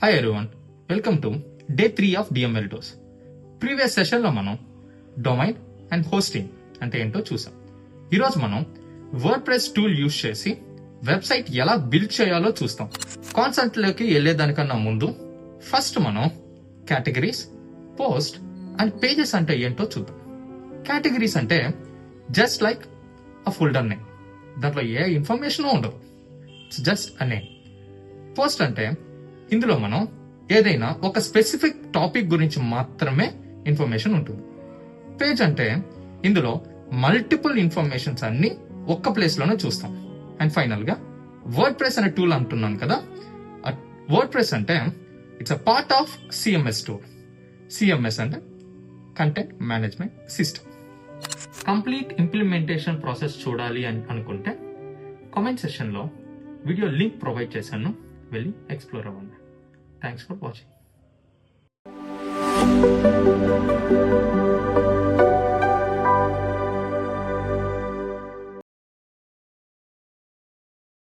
Hi everyone, welcome to day 3 of DML tours. Previous సెషన్లో మనం domain and hosting అంటే ఏంటో చూసాం. ఈరోజు మనం వర్డ్ ప్రెస్ టూల్ యూజ్ చేసి వెబ్సైట్ ఎలా బిల్డ్ చేయాలో చూస్తాం. కాన్సెప్ట్లోకి వెళ్ళేదానికన్నా ముందు ఫస్ట్ మనం కేటగిరీస్, పోస్ట్ అండ్ పేజెస్ అంటే ఏంటో చూద్దాం. కేటగిరీస్ అంటే just like a folder name, దాంట్లో ఏ ఇన్ఫర్మేషన్ ఉండదు, it's just a name. Post అంటే ఇందులో మనం ఏదైనా ఒక స్పెసిఫిక్ టాపిక్ గురించి మాత్రమే ఇన్ఫర్మేషన్ ఉంటుంది. పేజ్ అంటే ఇందులో మల్టిపుల్ ఇన్ఫర్మేషన్స్ అన్ని ఒక్క ప్లేస్ లోనే చూస్తాం. అండ్ ఫైనల్ గా వర్డ్ ప్రెస్ అనే టూల్ అంటున్నాను కదా, వర్డ్ ప్రెస్ అంటే it's a part of CMS tool. CMS అంటే content management system. Complete implementation process చూడాలి అని అనుకుంటే కామెంట్ సెషన్ లో వీడియో లింక్ ప్రొవైడ్ చేశాను, వెళ్ళి ఎక్స్ప్లోర్ అవ్వండి. Thanks for watching.